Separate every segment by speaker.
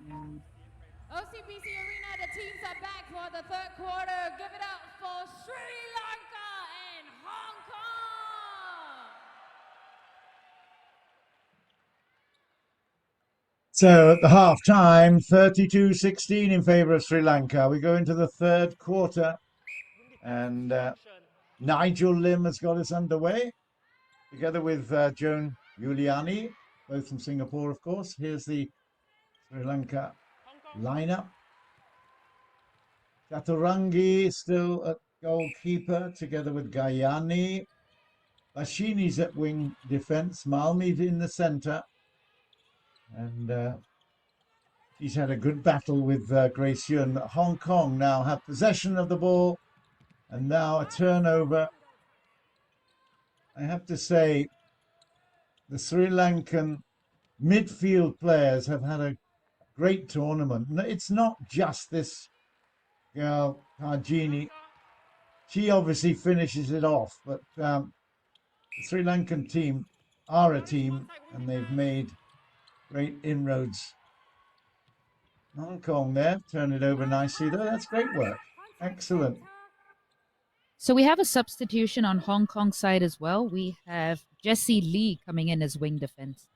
Speaker 1: OCBC Arena, the teams are back for the third quarter. Give it up for Sri Lanka and Hong Kong.
Speaker 2: So at the half-time, 32-16 in favour of Sri Lanka. We go into the third quarter, and Nigel Lim has got us underway, together with Joan Giuliani, both from Singapore, of course. Here's the Sri Lanka lineup. Chaturangi still at goalkeeper, together with Gayani. Bashini's at wing defence. Malmi in the centre. And she's had a good battle with Grace Yun. Hong Kong now have possession of the ball. And now a turnover. I have to say, the Sri Lankan midfield players have had a great tournament. It's not just this girl, Tarjini. She obviously finishes it off, but the Sri Lankan team are a team, and they've made great inroads. Hong Kong there, turn it over nicely though. That's great work. Excellent.
Speaker 3: So we have a substitution on Hong Kong side as well. We have Jessie Lee coming in as wing defense.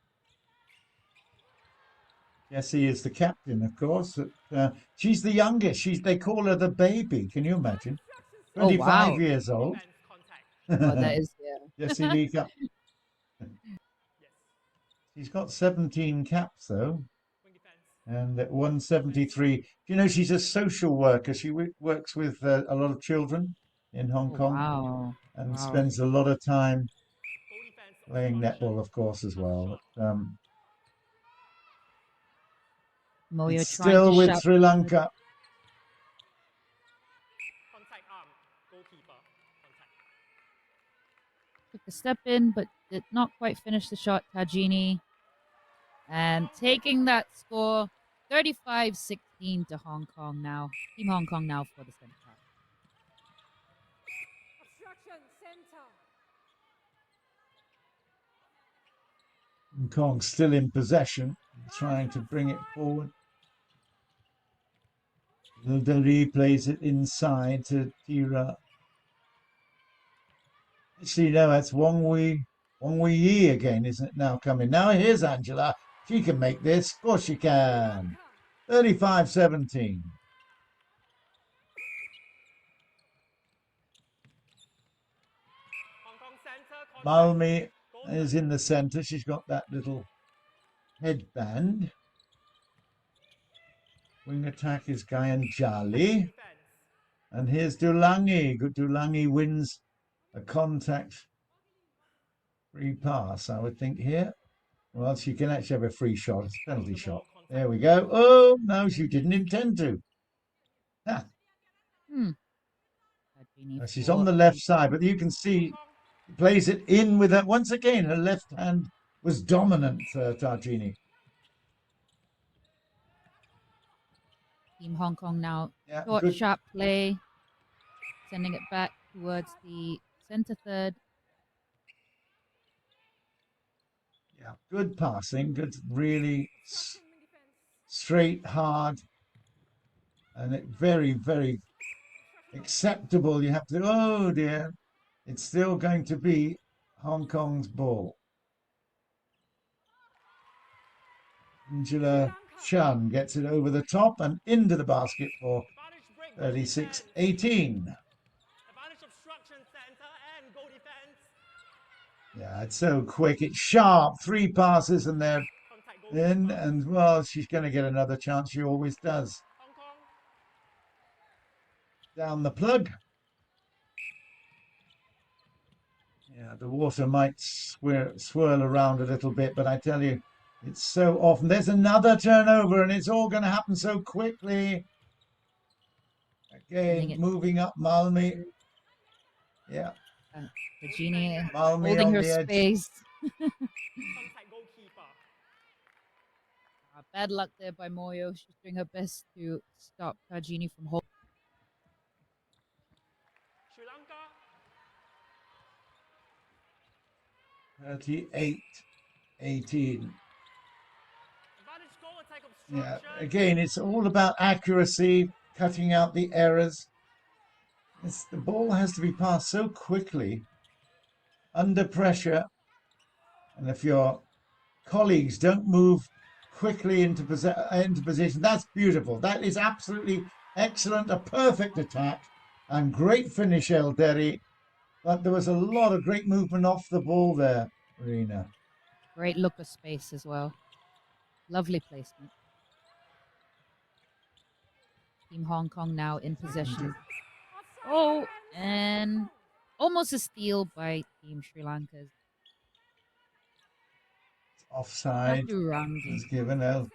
Speaker 2: Jessie is the captain, of course. She's the youngest. They call her the baby. Can you imagine? 25 years old.
Speaker 3: Oh, that is, yeah.
Speaker 2: Jessie Lee. She's got 17 caps, though. And at 173. You know, she's a social worker. She works with a lot of children in Hong Kong.
Speaker 3: Wow.
Speaker 2: And spends a lot of time playing netball, of course, as well.
Speaker 3: Moyo
Speaker 2: still with Sri Lanka.
Speaker 3: Took a step in, but did not quite finish the shot, Tajini. And taking that score, 35-16 to Hong Kong now. Team Hong Kong now for the center.
Speaker 2: Hong Kong still in possession, trying to bring it forward. Lildari plays it inside to Tira. Actually, no, that's Wong Wei Yi again, isn't it? Now coming. Now here's Angela. She can make this. Of course she can. 35-17. Malmi is in the centre. She's got that little headband. Wing attack is Gayanjali. And here's Dulangi. Dulangi wins a contact free pass, I would think, here. Well, she can actually have a free shot. It's a penalty shot. There we go. Oh, no, she didn't intend to. Ha. She's on the left side, but you can see she plays it in with her. Once again, her left hand was dominant for Tarjini.
Speaker 3: Team Hong Kong now. Short, sharp play. Sending it back towards the center third.
Speaker 2: Yeah, good passing. Good, really straight, hard. And it very, very acceptable. You have to, oh dear. It's still going to be Hong Kong's ball. Angela Chan gets it over the top and into the basket for 36-18. Yeah, it's so quick. It's sharp. 3 passes and they're in. And, well, she's going to get another chance. She always does. Down the plug. Yeah, the water might swirl around a little bit, but I tell you, it's so often. There's another turnover, and it's all going to happen so quickly. Again, moving up Malmi. Yeah.
Speaker 3: Virginia
Speaker 2: Malmi
Speaker 3: holding her space. Bad luck there by Moyo. She's doing her best to stop Tajini from holding.
Speaker 2: 38-18. Yeah, again, it's all about accuracy, cutting out the errors. The ball has to be passed so quickly, under pressure, and if your colleagues don't move quickly into position, that's beautiful. That is absolutely excellent, a perfect attack, and great finish, El Derry. But there was a lot of great movement off the ball there, Rena.
Speaker 3: Great look of space as well. Lovely placement. Team Hong Kong now in possession. Oh, and almost a steal by Team Sri Lanka.
Speaker 2: Offside is given out.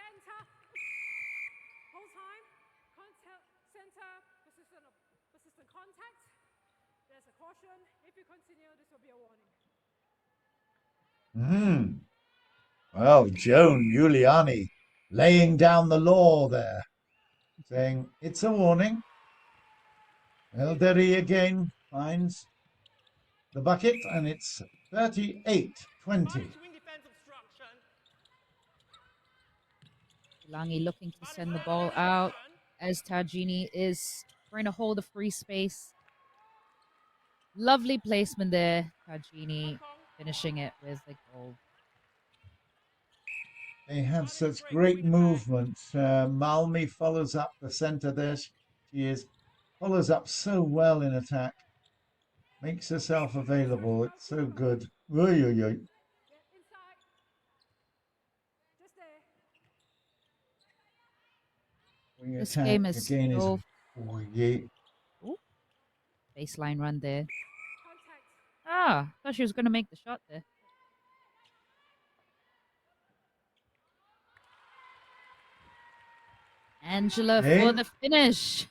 Speaker 2: Well, Joan Giuliani laying down the law there, saying it's a warning. El Derry again finds the bucket, and it's 38-20.
Speaker 3: Langi looking to send the ball out as Tajini is trying to hold a free space. Lovely placement there. Tajini finishing it with a goal.
Speaker 2: They have such great movement. Malmi follows up the center there. She follows up so well in attack. Makes herself available. It's so good. Oy, oy, oy.
Speaker 3: This game is
Speaker 2: again
Speaker 3: so...
Speaker 2: yeah.
Speaker 3: Baseline run there. Ah, thought she was going to make the shot there. Angela for the finish.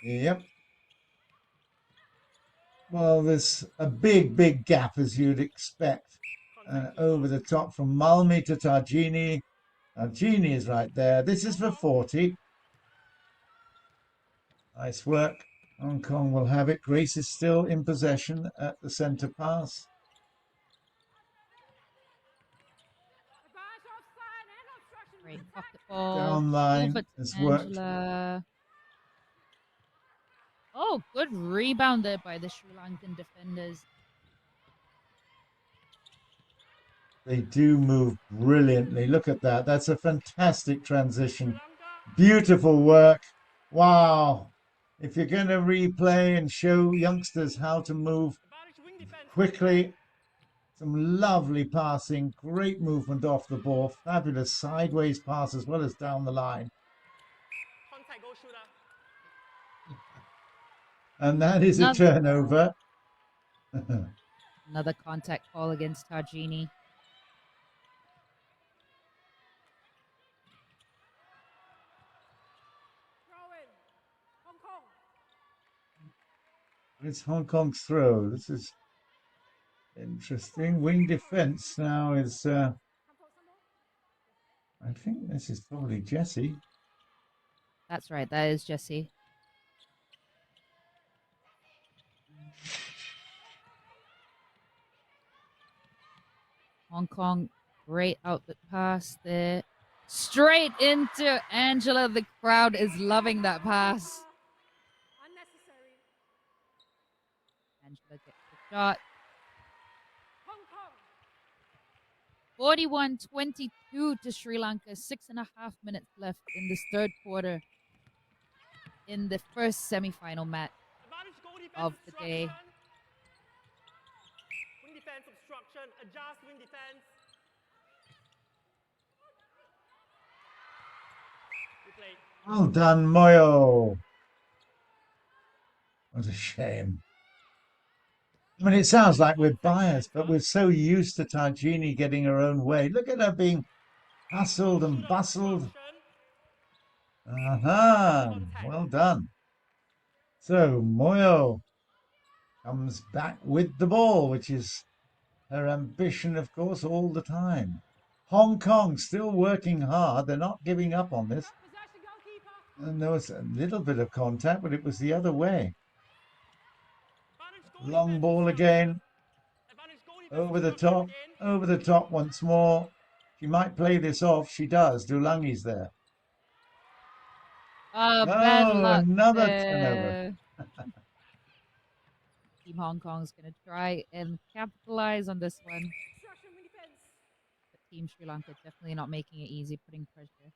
Speaker 2: Yep. Well, there's a big gap, as you'd expect. Over the top from Malmi to Tajini. Tajini is right there. This is for 40. Nice work. Hong Kong will have it. Grace is still in possession at the centre pass.
Speaker 3: Great pocket ball.
Speaker 2: Down line has worked.
Speaker 3: Oh, good rebound there by the Sri Lankan defenders.
Speaker 2: They do move brilliantly. Look at that. That's a fantastic transition. Beautiful work. Wow. If you're going to replay and show youngsters how to move quickly, some lovely passing, great movement off the ball, fabulous sideways pass as well as down the line. And that is a turnover.
Speaker 3: Another contact call against Tajini.
Speaker 2: It's Hong Kong's throw. This is interesting. Wing defense now is, I think this is probably Jessie.
Speaker 3: That's right. That is Jessie. Hong Kong, great outlet pass there. Straight into Angela. The crowd is loving that pass. Angela gets the shot. 41-22 to Sri Lanka. 6.5 minutes left in this third quarter in the first semi-final match of the day.
Speaker 4: Wing defense obstruction, adjust wing defense.
Speaker 2: Well done, Moyo. What a shame. I mean, it sounds like we're biased, but we're so used to Tajini getting her own way. Look at her being hustled and bustled. Aha, well done. So Moyo comes back with the ball, which is her ambition, of course, all the time. Hong Kong still working hard. They're not giving up on this. And there was a little bit of contact, but it was the other way. Long ball again. Over the top once more. She might play this off. She does. Dulangi's there.
Speaker 3: Bad
Speaker 2: Oh,
Speaker 3: luck
Speaker 2: another turnover.
Speaker 3: there. Team Hong Kong is going to try and capitalize on this one.
Speaker 4: Obstruction wing defense.
Speaker 3: But Team Sri Lanka definitely not making it easy, putting pressure.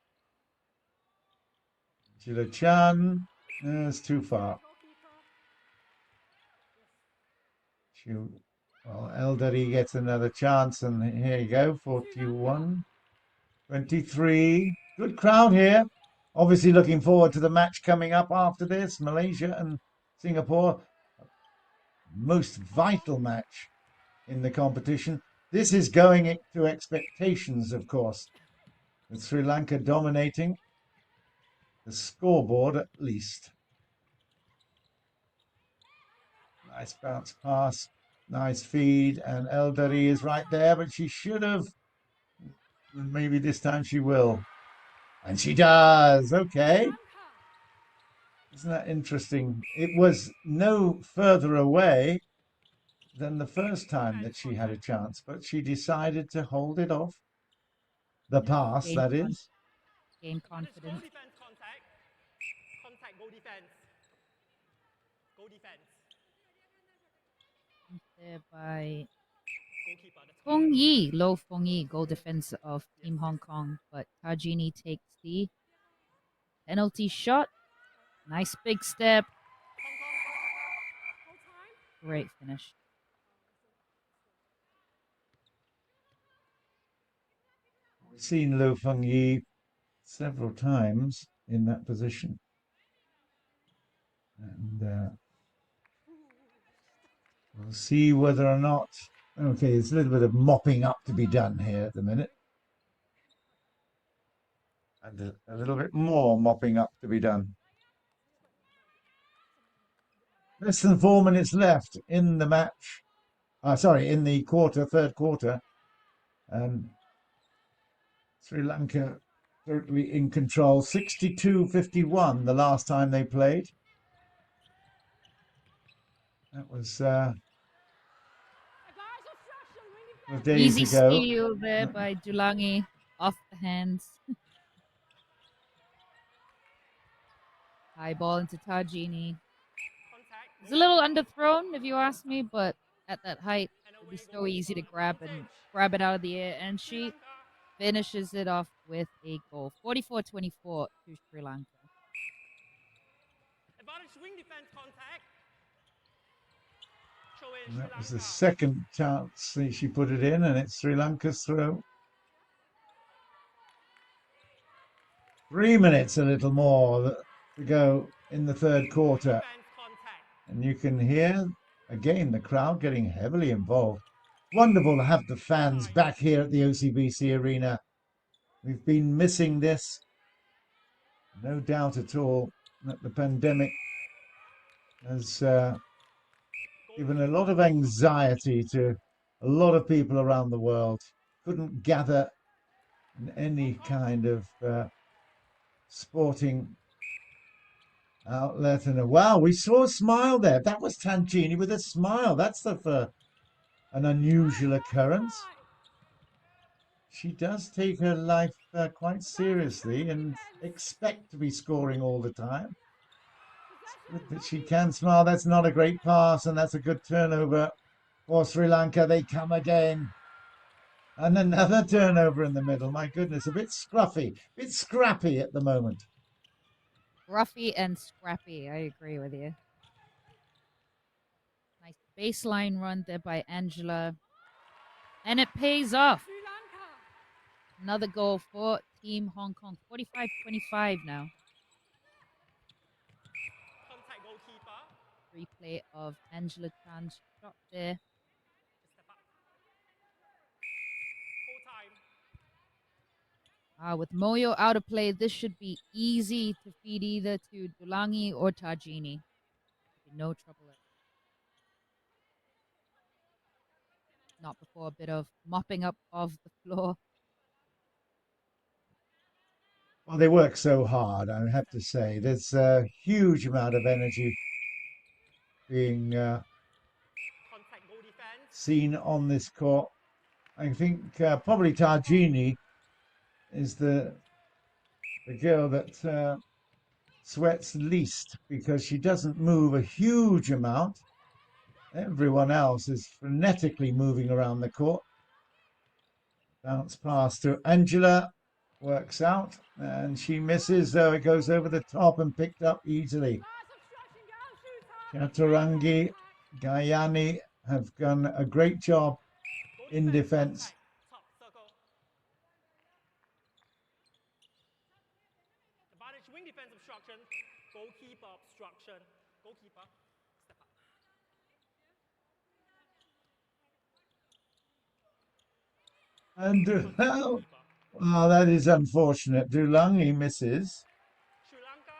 Speaker 2: Chila Chan. It's too far. Well, Eldari gets another chance, and here you go, 41, 23. Good crowd here. Obviously looking forward to the match coming up after this, Malaysia and Singapore. Most vital match in the competition. This is going to expectations, of course, with Sri Lanka dominating the scoreboard at least. Nice bounce pass. Nice feed, and Eldari is right there, but she should have. Maybe this time she will. And she does. Okay. Isn't that interesting? It was no further away than the first time that she had a chance, but she decided to hold it off. The pass, that is.
Speaker 3: Gain
Speaker 4: Goal
Speaker 3: confidence.
Speaker 4: defense contact. Contact goal defense. Goal defense.
Speaker 3: There by
Speaker 4: Goalkeeper. That's
Speaker 3: Feng Yi, Lo Feng Yi, goal defense of Team Hong Kong. But Tajini takes the penalty shot. Nice big step.
Speaker 4: Hong Kong. Full time.
Speaker 3: Great finish.
Speaker 2: We've seen Lo Feng Yi several times in that position. And we'll see whether or not. Okay, there's a little bit of mopping up to be done here at the minute. And a little bit more mopping up to be done. Less than 4 minutes left in the match. In the third quarter. Sri Lanka totally in control. 62-51 the last time they played. That was days
Speaker 3: Easy
Speaker 2: ago.
Speaker 3: steal there by Dulangi off the hands. High ball into Tajini.
Speaker 4: Contact.
Speaker 3: It's a little underthrown, if you ask me, but at that height, it would be so easy to grab it out of the air. And she finishes it off with a goal. 44-24 to Sri Lanka.
Speaker 4: Advantage wing defense contact. Show in
Speaker 2: And
Speaker 4: Sri
Speaker 2: that was the
Speaker 4: Lanka.
Speaker 2: second chance she put it in, and it's Sri Lanka's throw. 3 minutes, a little more to go in the third quarter.
Speaker 4: Defense contact.
Speaker 2: And you can hear, again, the crowd getting heavily involved. Wonderful to have the fans back here at the OCBC Arena. We've been missing this. No doubt at all that the pandemic has given a lot of anxiety to a lot of people around the world. Couldn't gather in any kind of sporting outlet. And wow, we saw a smile there. That was Tangini with a smile. That's an unusual occurrence. She does take her life quite seriously and expect to be scoring all the time. But she can smile. That's not a great pass, and that's a good turnover for Sri Lanka. They come again. And another turnover in the middle. My goodness, a bit scruffy, a bit scrappy at the moment.
Speaker 3: Roughy and scrappy, I agree with you. Nice baseline run there by Angela. And it pays off. Another goal for Team Hong Kong. 45-25 now.
Speaker 4: Contact goalkeeper.
Speaker 3: Replay of Angela Chan's shot there.
Speaker 4: Step up. Full time.
Speaker 3: With Moyo out of play, this should be easy to feed either to Dulangi or Tajini. No trouble at all. Not before a bit of mopping up of the floor.
Speaker 2: Well, they work so hard, I have to say. There's a huge amount of energy being
Speaker 4: Contact goal defense.
Speaker 2: seen on this court. I think probably Tajini is the girl that sweats least because she doesn't move a huge amount. Everyone else is frenetically moving around the court. Bounce pass to Angela, works out, and she misses, though it goes over the top and picked up easily. Chaturangi, Gayani have done a great job in defense.
Speaker 4: Top circle. Advantage wing defense obstruction. Goalkeeper obstruction. Goalkeeper. Step up.
Speaker 2: And oh, that is unfortunate. Dulang, he misses.
Speaker 4: Sri Lanka.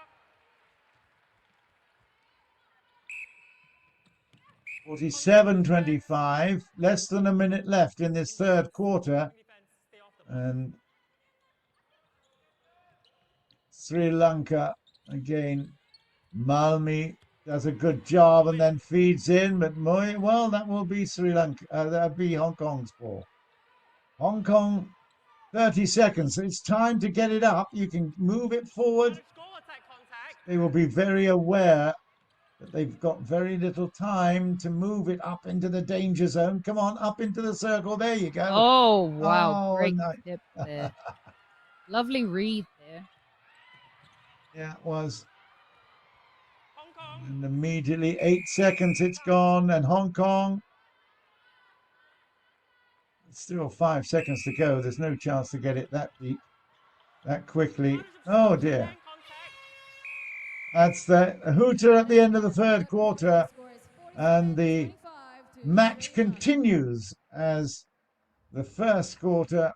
Speaker 2: 47-25, less than a minute left in this third quarter.
Speaker 4: Wing defense, stay off the ball.
Speaker 2: And Sri Lanka, again, Malmi does a good job and then feeds in, but well, that will be Sri Lanka, that'll be Hong Kong's ball. Hong Kong, 30 seconds. It's time to get it up. You can move it forward.
Speaker 4: Goal attack contact.
Speaker 2: They will be very aware that they've got very little time to move it up into the danger zone. Come on, up into the circle. There you go.
Speaker 3: Oh, wow.
Speaker 2: Oh,
Speaker 3: Great
Speaker 2: no.
Speaker 3: tip there. Lovely read there.
Speaker 2: Yeah, it was.
Speaker 4: Hong Kong.
Speaker 2: And immediately, 8 seconds, it's gone. And Hong Kong, still 5 seconds to go. There's no chance to get it that deep, that quickly. Oh, dear.
Speaker 4: Hand contact.
Speaker 2: That's the hooter at the end of the third quarter. And the match continues as the first quarter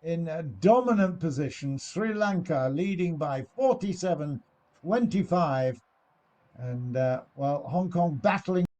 Speaker 2: in a dominant position. Sri Lanka leading by 47-25. And, well, Hong Kong battling.